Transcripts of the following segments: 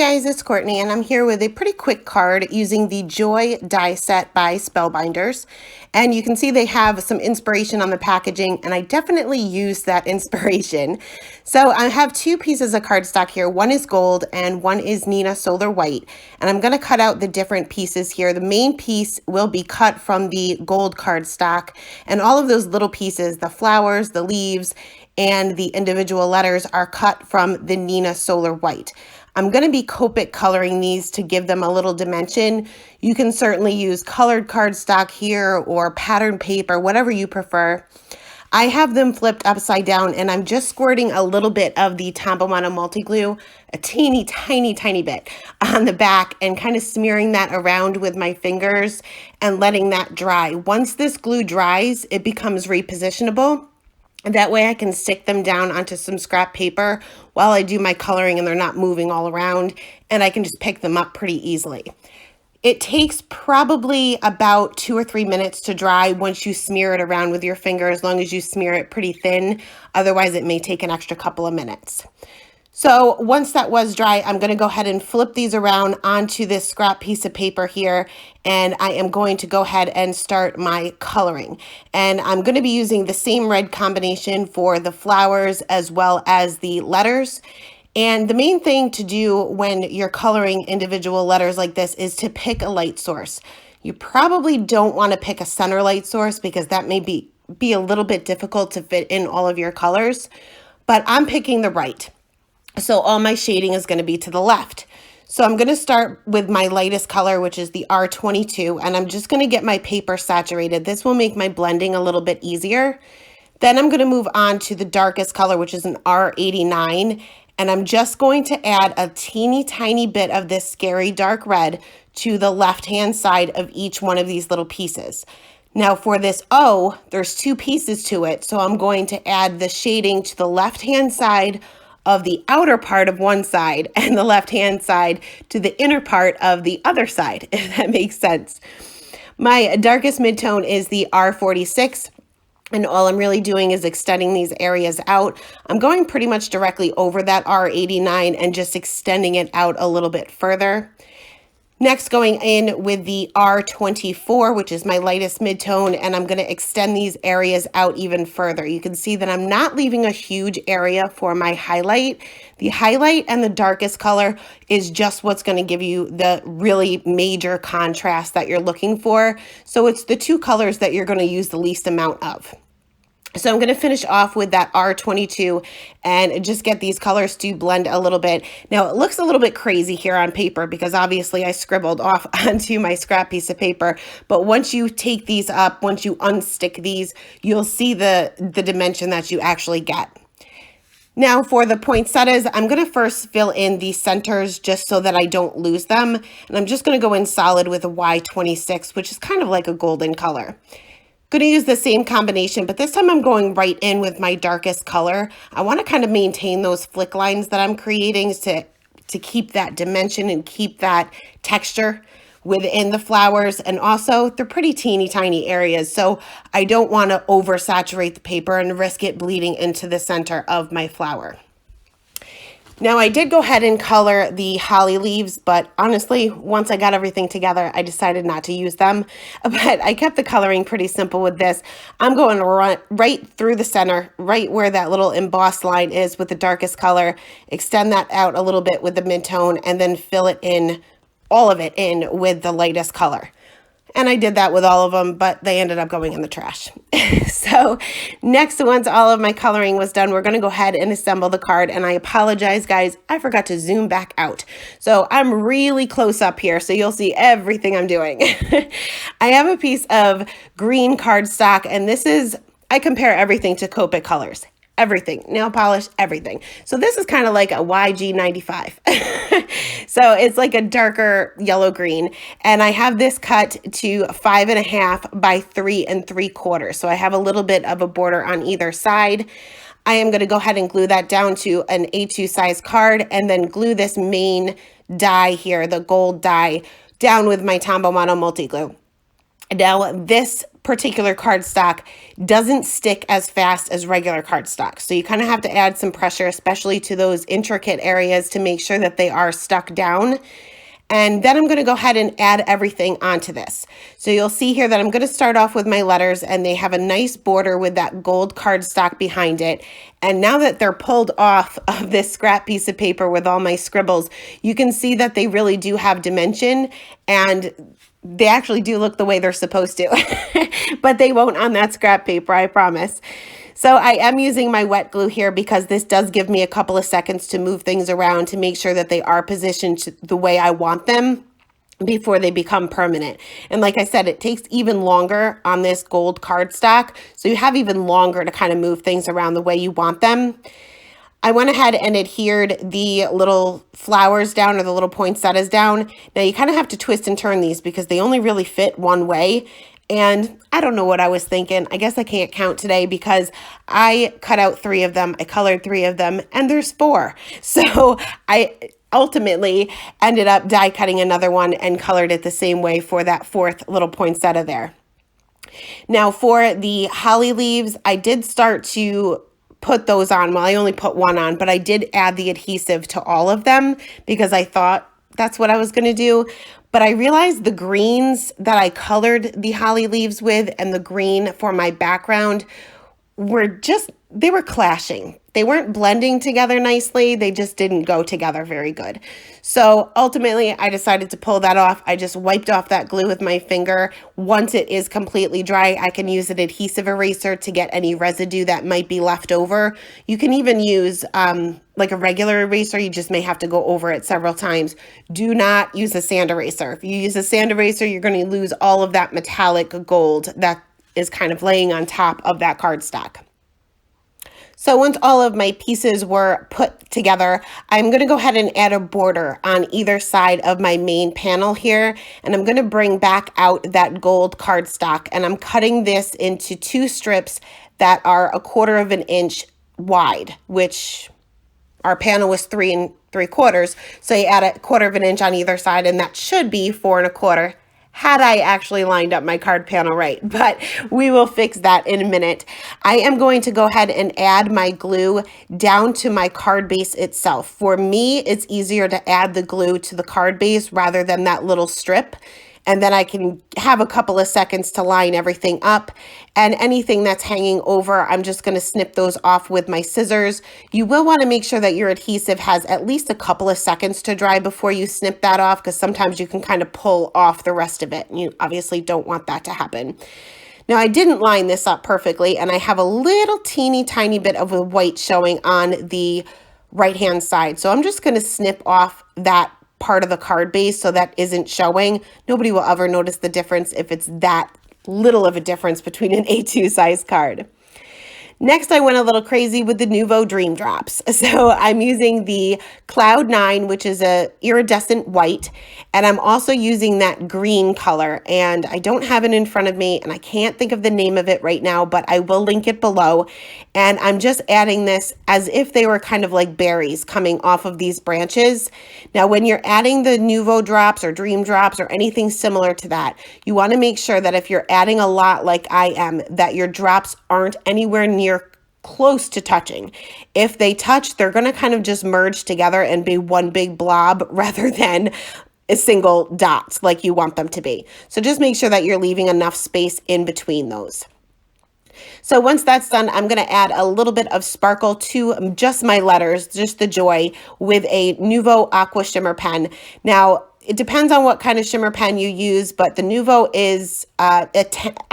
guys, it's Courtney, and I'm here with a pretty quick card using the Joy die set by Spellbinders. And you can see they have some inspiration on the packaging, and I definitely used that inspiration. So I have two pieces of cardstock here. One is gold and one is Neenah Solar White. And I'm going to cut out the different pieces here. The main piece will be cut from the gold cardstock, and all of those little pieces, the flowers, the leaves, and the individual letters are cut from the Neenah Solar White. I'm going to be Copic coloring these to give them a little dimension. You can certainly use colored cardstock here or pattern paper, whatever you prefer. I have them flipped upside down, and I'm just squirting a little bit of the Tombow Mono Multi Glue, a teeny tiny bit on the back, and kind of smearing that around with my fingers and letting that dry. Once this glue dries, it becomes repositionable. That way I can stick them down onto some scrap paper while I do my coloring and they're not moving all around, and I can just pick them up pretty easily. It takes probably about 2 or 3 minutes to dry once you smear it around with your finger, as long as you smear it pretty thin. Otherwise, it may take an extra couple of minutes. So once that was dry, I'm going to go ahead and flip these around onto this scrap piece of paper here, and I am going to go ahead and start my coloring. And I'm going to be using the same red combination for the flowers as well as the letters. And the main thing to do when you're coloring individual letters like this is to pick a light source. You probably don't want to pick a center light source because that may be a little bit difficult to fit in all of your colors, but I'm picking the right. So all my shading is going to be to the left. So I'm going to start with my lightest color, which is the R22, and I'm just going to get my paper saturated. This will make my blending a little bit easier. Then I'm going to move on to the darkest color, which is an R89, and I'm just going to add a teeny tiny bit of this scary dark red to the left-hand side of each one of these little pieces. Now for this O, there's two pieces to it, so I'm going to add the shading to the left-hand side of the outer part of one side and the left-hand side to the inner part of the other side, if that makes sense. My darkest midtone is the R46, and all I'm really doing is extending these areas out. I'm going pretty much directly over that R89 and just extending it out a little bit further. Next, going in with the R24, which is my lightest midtone, and I'm going to extend these areas out even further. You can see that I'm not leaving a huge area for my highlight. The highlight and the darkest color is just what's going to give you the really major contrast that you're looking for. So it's the two colors that you're going to use the least amount of. So I'm going to finish off with that R22 and just get these colors to blend a little bit. Now it looks a little bit crazy here on paper because obviously I scribbled off onto my scrap piece of paper. But once you take these up, once you unstick these, you'll see the dimension that you actually get. Now for the poinsettias, I'm going to first fill in the centers just so that I don't lose them. And I'm just going to go in solid with a Y26, which is kind of like a golden color. Going to use the same combination, but this time I'm going right in with my darkest color. I want to kind of maintain those flick lines that I'm creating to keep that dimension and keep that texture within the flowers. And also they're pretty teeny tiny areas, so I don't want to oversaturate the paper and risk it bleeding into the center of my flower. Now I did go ahead and color the holly leaves, but honestly, once I got everything together, I decided not to use them. But I kept the coloring pretty simple with this. I'm going to run right through the center, right where that little embossed line is with the darkest color, extend that out a little bit with the mid-tone, and then fill it in, all of it in with the lightest color. And I did that with all of them, but they ended up going in the trash. So next, once all of my coloring was done, we're going to go ahead and assemble the card. And I apologize, guys, I forgot to zoom back out. So I'm really close up here, so you'll see everything I'm doing. I have a piece of green cardstock, and this is, I compare everything to Copic colors. Everything, nail polish, everything. So this is kind of like a YG95. So it's like a darker yellow green. And I have this cut to 5.5 by 3 3/4. So I have a little bit of a border on either side. I am going to go ahead and glue that down to an A2 size card and then glue this main die here, the gold die, down with my Tombow Mono Multi Glue. Now, this particular cardstock doesn't stick as fast as regular cardstock. So you kind of have to add some pressure, especially to those intricate areas, to make sure that they are stuck down. And then I'm going to go ahead and add everything onto this. So you'll see here that I'm going to start off with my letters, and they have a nice border with that gold cardstock behind it. And now that they're pulled off of this scrap piece of paper with all my scribbles, you can see that they really do have dimension, and they actually do look the way they're supposed to, but they won't on that scrap paper, I promise. So I am using my wet glue here because this does give me a couple of seconds to move things around to make sure that they are positioned the way I want them before they become permanent. And like I said, it takes even longer on this gold cardstock, so you have even longer to kind of move things around the way you want them. I went ahead and adhered the little flowers down, or the little poinsettias down. Now you kind of have to twist and turn these because they only really fit one way. And I don't know what I was thinking. I guess I can't count today because I cut out 3 of them. I colored 3 of them, and there's 4. So I ultimately ended up die cutting another one and colored it the same way for that 4th little poinsettia there. Now for the holly leaves, I did start to put those on. Well, I only put 1 on, but I did add the adhesive to all of them because I thought that's what I was going to do. But I realized the greens that I colored the holly leaves with and the green for my background were they were clashing. They weren't blending together nicely. They just didn't go together very good. So ultimately, I decided to pull that off. I just wiped off that glue with my finger. Once it is completely dry, I can use an adhesive eraser to get any residue that might be left over. You can even use like a regular eraser. You just may have to go over it several times. Do not use a sand eraser. If you use a sand eraser, you're going to lose all of that metallic gold that is kind of laying on top of that cardstock. So once all of my pieces were put together, I'm going to go ahead and add a border on either side of my main panel here. And I'm going to bring back out that gold cardstock, and I'm cutting this into 2 strips that are 1/4 of an inch wide, which our panel was 3 3/4. So you add 1/4 of an inch on either side, and that should be 4 1/4. Had I actually lined up my card panel right, but we will fix that in a minute. I am going to go ahead and add my glue down to my card base itself. For me, it's easier to add the glue to the card base rather than that little strip. And then I can have a couple of seconds to line everything up, and anything that's hanging over, I'm just going to snip those off with my scissors. You will want to make sure that your adhesive has at least a couple of seconds to dry before you snip that off, because sometimes you can kind of pull off the rest of it. You obviously don't want that to happen. Now, I didn't line this up perfectly, and I have a little teeny tiny bit of a white showing on the right-hand side. So I'm just going to snip off that part of the card base so that isn't showing. Nobody will ever notice the difference if it's that little of a difference between an A2 size card. Next, I went a little crazy with the Nuvo Dream Drops. So I'm using the Cloud 9, which is a iridescent white, and I'm also using that green color, and I don't have it in front of me, and I can't think of the name of it right now, but I will link it below. And I'm just adding this as if they were kind of like berries coming off of these branches. Now, when you're adding the Nuvo Drops or Dream Drops or anything similar to that, you want to make sure that if you're adding a lot like I am, that your drops aren't anywhere near close to touching. If they touch, they're going to kind of just merge together and be one big blob rather than a single dots like you want them to be. So just make sure that you're leaving enough space in between those. So once that's done, I'm going to add a little bit of sparkle to just my letters, just the joy, with a Nuvo Aqua Shimmer pen. Now, it depends on what kind of shimmer pen you use, but the Nuvo is, I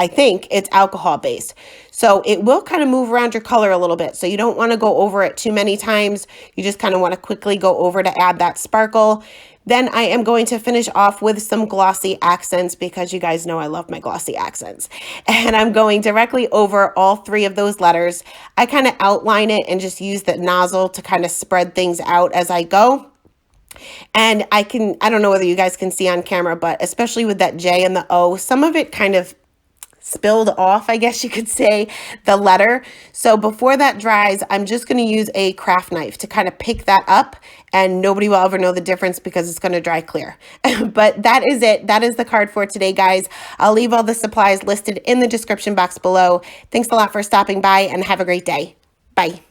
think it's alcohol based. So it will kind of move around your color a little bit. So you don't want to go over it too many times. You just kind of want to quickly go over to add that sparkle. Then I am going to finish off with some glossy accents because you guys know I love my glossy accents. And I'm going directly over all 3 of those letters. I kind of outline it and just use the nozzle to kind of spread things out as I go. And I don't know whether you guys can see on camera, but especially with that J and the O, some of it kind of spilled off, I guess you could say, the letter. So before that dries, I'm just going to use a craft knife to kind of pick that up, and nobody will ever know the difference because it's going to dry clear. But that is it. That is the card for today, guys. I'll leave all the supplies listed in the description box below. Thanks a lot for stopping by and have a great day. Bye.